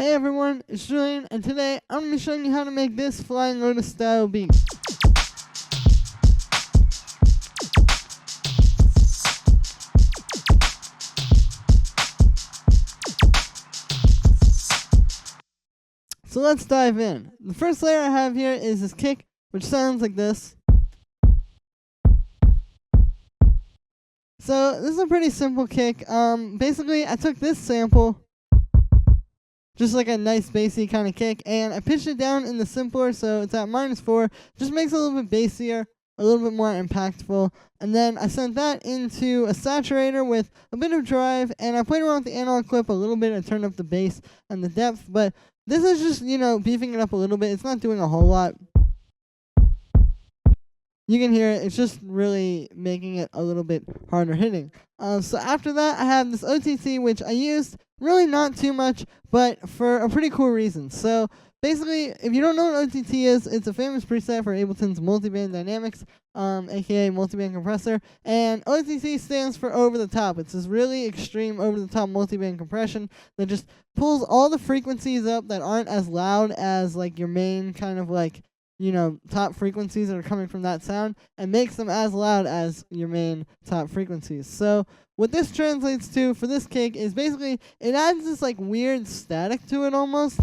Hey everyone, it's Julian, and today I'm going to be showing you how to make this Flying Lotus style beat. So let's dive in. The first layer I have here is this kick, which sounds like this. So this is a pretty simple kick. Basically I took this sample, just like a nice bassy kind of kick, and I pitched it down in the simpler, so it's at -4. Just makes it a little bit bassier, a little bit more impactful. And then I sent that into a saturator with a bit of drive, and I played around with the analog clip a little bit. I turned up the bass and the depth, but this is just, beefing it up a little bit. It's not doing a whole lot. You can hear it. It's just really making it a little bit harder hitting. So after that, I have this OTT, which I used really not too much, but for a pretty cool reason. So basically, if you don't know what OTT is, it's a famous preset for Ableton's multiband dynamics, aka multiband compressor. And OTT stands for over the top. It's this really extreme over the top multiband compression that just pulls all the frequencies up that aren't as loud as like your main kind of like top frequencies that are coming from that sound, and makes them as loud as your main top frequencies. So what this translates to for this kick is basically it adds this like weird static to it almost.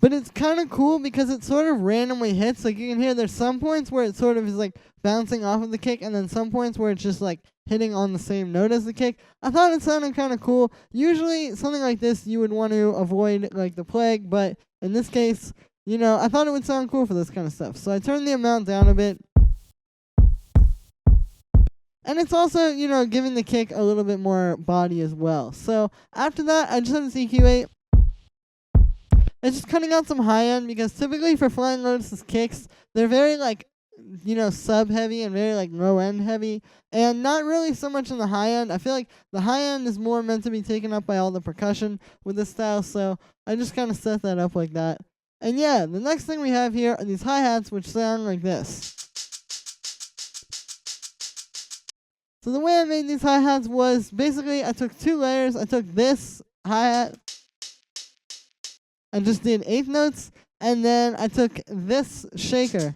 But it's kind of cool because it sort of randomly hits. Like you can hear there's some points where it sort of is like bouncing off of the kick, and then some points where it's just like hitting on the same note as the kick. I thought it sounded kind of cool. Usually something like this you would want to avoid like the plague, but in this case, I thought it would sound cool for this kind of stuff. So I turned the amount down a bit. And it's also, giving the kick a little bit more body as well. So after that, I just have this EQ8. It's just cutting out some high end, because typically for Flying Lotus's kicks, they're very sub heavy and very low end heavy, and not really so much in the high end. I feel like the high end is more meant to be taken up by all the percussion with this style, so I just kind of set that up like that. And yeah, the next thing we have here are these hi-hats, which sound like this. So the way I made these hi-hats was basically I took 2 layers. I took this hi-hat and just did 1/8 notes, and then I took this shaker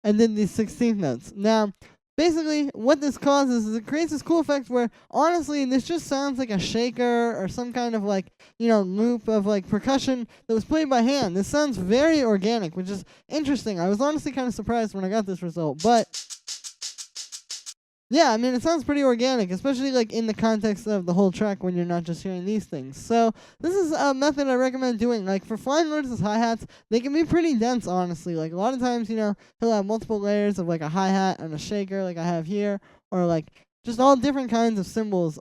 and did these 16th notes. Now, basically, what this causes is it creates this cool effect where, honestly, this just sounds like a shaker or some kind of loop of percussion that was played by hand. This sounds very organic, which is interesting. I was honestly kind of surprised when I got this result, but yeah, I mean, it sounds pretty organic, especially in the context of the whole track when you're not just hearing these things. So this is a method I recommend doing. For Flying Lotus's hi-hats, they can be pretty dense, honestly. A lot of times, he'll have multiple layers of a hi-hat and a shaker like I have here, or just all different kinds of cymbals.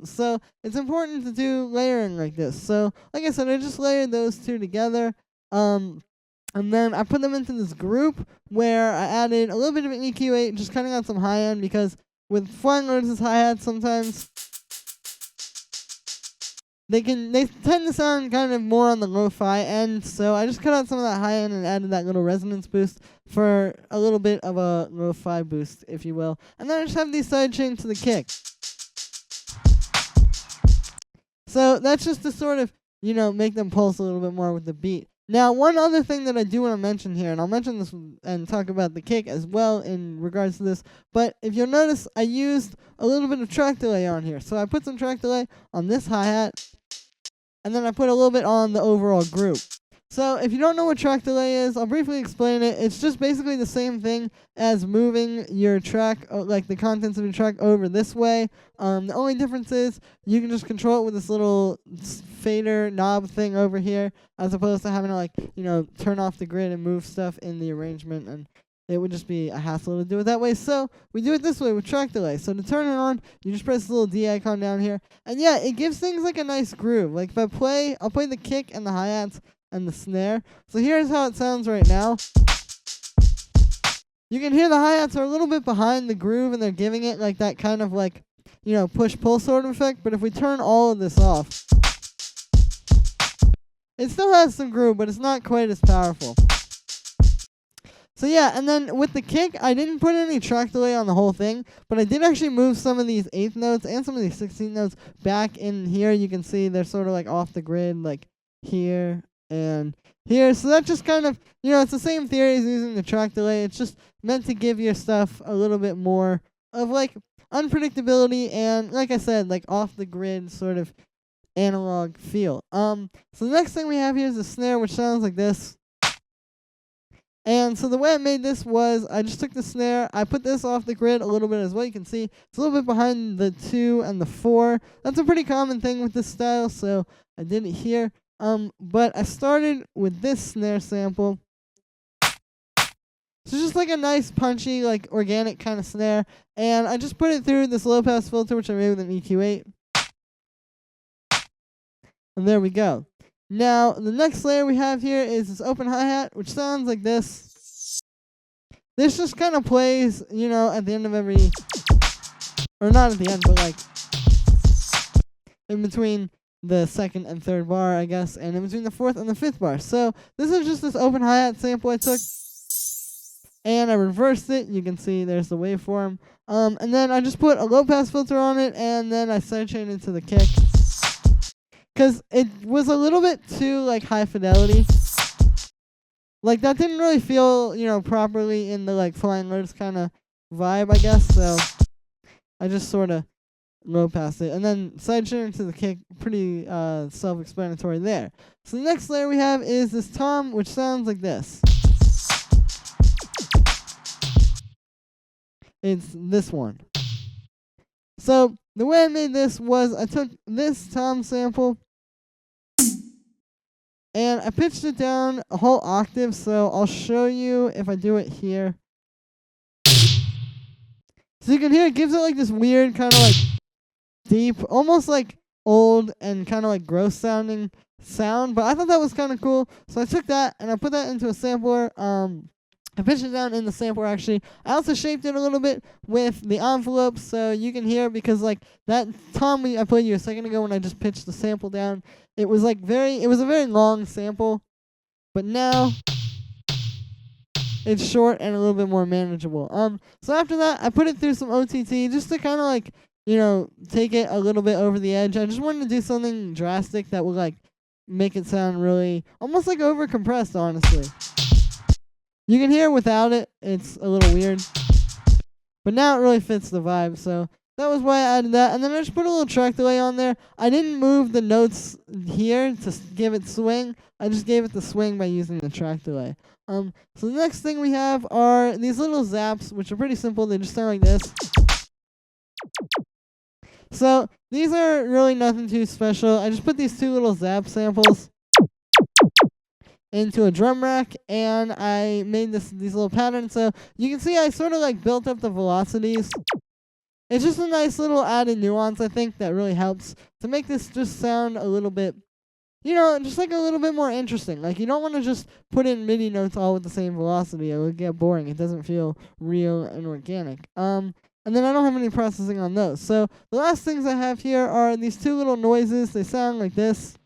So it's important to do layering like this. So like I said, I just layered those 2 together. And then I put them into this group where I added a little bit of an EQ8, just cutting out some high end, because with Flying Lotus's hi-hats, sometimes they tend to sound kind of more on the lo-fi end, so I just cut out some of that high end and added that little resonance boost for a little bit of a lo-fi boost, if you will. And then I just have these side chains to the kick. So that's just to sort of, make them pulse a little bit more with the beat. Now, one other thing that I do want to mention here, and I'll mention this and talk about the kick as well in regards to this, but if you'll notice, I used a little bit of track delay on here. So I put some track delay on this hi-hat, and then I put a little bit on the overall group. So if you don't know what track delay is, I'll briefly explain it. It's just basically the same thing as moving your track, the contents of your track, over this way. The only difference is you can just control it with this little fader knob thing over here, as opposed to having to turn off the grid and move stuff in the arrangement, and it would just be a hassle to do it that way. So we do it this way with track delay. So to turn it on, you just press the little D icon down here, and yeah, it gives things a nice groove. If I'll play the kick and the hi-hats and the snare. So here's how it sounds right now. You can hear the hi-hats are a little bit behind the groove, and they're giving it that kind of push-pull sort of effect. But if we turn all of this off, it still has some groove, but it's not quite as powerful. So yeah, and then with the kick, I didn't put any track delay on the whole thing, but I did actually move some of these 8th notes and some of these 16th notes back in here. You can see they're sort of like off the grid, like here and here. So that just kind of, it's the same theory as using the track delay. It's just meant to give your stuff a little bit more of like unpredictability and, like I said, like off the grid sort of analog feel. So the next thing we have here is a snare, which sounds like this. And so the way I made this was I just took the snare, I put this off the grid a little bit as well. You can see it's a little bit behind the 2 and the 4. That's a pretty common thing with this style, so I did it here. But I started with this snare sample. So just like a nice punchy, like organic kind of snare. And I just put it through this low pass filter, which I made with an EQ8. And there we go. Now, the next layer we have here is this open hi-hat, which sounds like this. This just kind of plays, at the end of every, or not at the end, but like in between the 2nd and 3rd bar, I guess, and in between the 4th and the 5th bar. So this is just this open hi-hat sample I took, and I reversed it. You can see there's the waveform. And then I just put a low-pass filter on it, and then I sidechained into the kick. Because it was a little bit too, like, high fidelity. Like, that didn't really feel, properly in the, like, Flying Lotus kind of vibe, I guess. So I just sort of low-passed it. And then sidechained into the kick, pretty self-explanatory there. So the next layer we have is this tom, which sounds like this. It's this one. So the way I made this was I took this tom sample and I pitched it down a whole octave. So I'll show you if I do it here. So you can hear it gives it like this weird kind of like deep, almost like old and kind of like gross sounding sound. But I thought that was kind of cool. So I took that and I put that into a sampler. I pitched it down in the sampler, actually. I also shaped it a little bit with the envelope, so you can hear, because, like, that tom I played you a second ago when I just pitched the sample down, it was, like, it was a very long sample, but now it's short and a little bit more manageable. So after that, I put it through some OTT just to kind of, like, take it a little bit over the edge. I just wanted to do something drastic that would, like, make it sound really, almost, like, over-compressed, honestly. You can hear without it, it's a little weird. But now it really fits the vibe, so that was why I added that. And then I just put a little track delay on there. I didn't move the notes here to give it swing. I just gave it the swing by using the track delay. So the next thing we have are these little zaps, which are pretty simple. They just sound like this. So these are really nothing too special. I just put these 2 little zap samples into a drum rack, and I made these little patterns. So you can see I sort of like built up the velocities. It's just a nice little added nuance, I think, that really helps to make this just sound a little bit, just like a little bit more interesting. Like, you don't want to just put in MIDI notes all with the same velocity. It would get boring. It doesn't feel real and organic. And then I don't have any processing on those. So the last things I have here are these 2 little noises. They sound like this.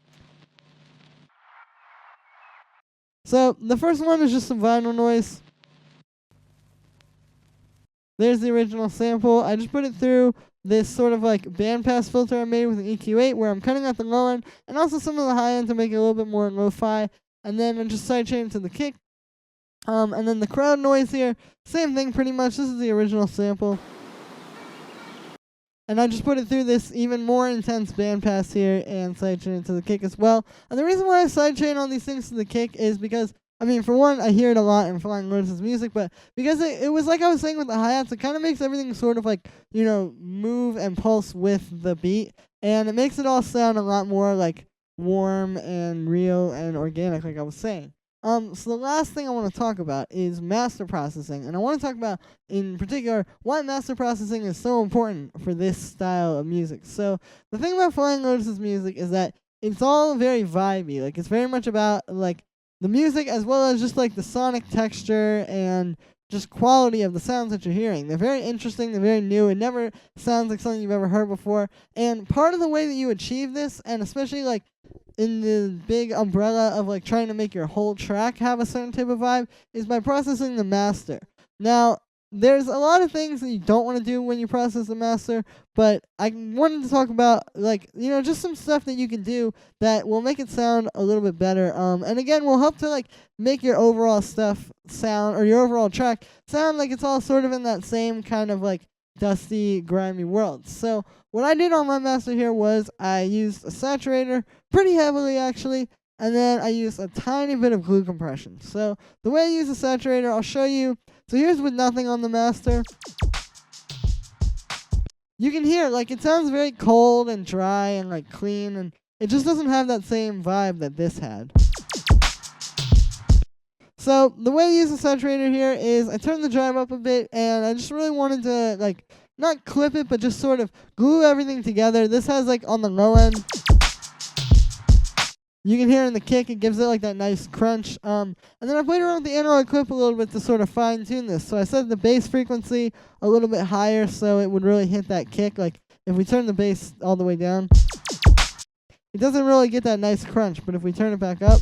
So the first one is just some vinyl noise. There's the original sample. I just put it through this sort of like bandpass filter I made with an EQ8, where I'm cutting out the low end and also some of the high end to make it a little bit more lo-fi. And then I just sidechain it to the kick. And then the crowd noise here, same thing pretty much. This is the original sample. And I just put it through this even more intense bandpass here and sidechain it to the kick as well. And the reason why I sidechain all these things to the kick is because, I mean, for one, I hear it a lot in Flying Lotus' music, but because it was like I was saying with the hi-hats, it kind of makes everything sort of like, move and pulse with the beat. And it makes it all sound a lot more like warm and real and organic, like I was saying. So the last thing I want to talk about is master processing, and I want to talk about, in particular, why master processing is so important for this style of music. So the thing about Flying Lotus' music is that it's all very vibey. Like, it's very much about, like, the music as well as just, like, the sonic texture and just quality of the sounds that you're hearing. They're very interesting. They're very new. It never sounds like something you've ever heard before. And part of the way that you achieve this, and especially, like, in the big umbrella of like trying to make your whole track have a certain type of vibe is by processing the master. Now, there's a lot of things that you don't want to do when you process the master, but I wanted to talk about, like, just some stuff that you can do that will make it sound a little bit better. And again, will help to, like, make your overall stuff sound, or your overall track sound like it's all sort of in that same kind of, like, dusty, grimy world. So what I did on my master here was I used a saturator pretty heavily, actually, and then I used a tiny bit of glue compression. So the way I use the saturator, I'll show you. So here's with nothing on the master. You can hear, like, it sounds very cold and dry and, like, clean, and it just doesn't have that same vibe that this had. So the way I use the saturator here is I turn the drive up a bit, and I just really wanted to, like, not clip it, but just sort of glue everything together. This has, like, on the low end, you can hear in the kick, it gives it like that nice crunch. And then I played around with the analog clip a little bit to sort of fine tune this. So I set the bass frequency a little bit higher so it would really hit that kick. Like if we turn the bass all the way down, it doesn't really get that nice crunch. But if we turn it back up,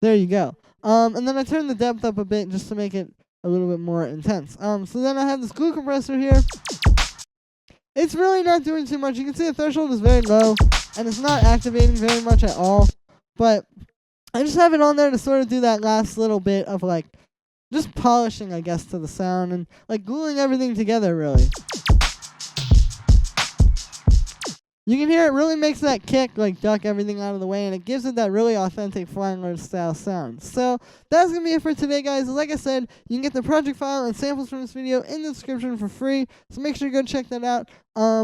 there you go. And then I turned the depth up a bit just to make it a little bit more intense. So then I have this glue compressor here. It's really not doing too much. You can see the threshold is very low, and it's not activating very much at all. But I just have it on there to sort of do that last little bit of, like, just polishing, I guess, to the sound and, like, gluing everything together, really. You can hear it really makes that kick, like, duck everything out of the way, and it gives it that really authentic Flying Lotus style sound. So that's going to be it for today, guys. Like I said, you can get the project file and samples from this video in the description for free, so make sure you go check that out.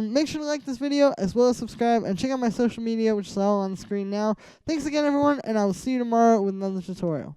Make sure to like this video as well as subscribe, and check out my social media, which is all on the screen now. Thanks again, everyone, and I will see you tomorrow with another tutorial.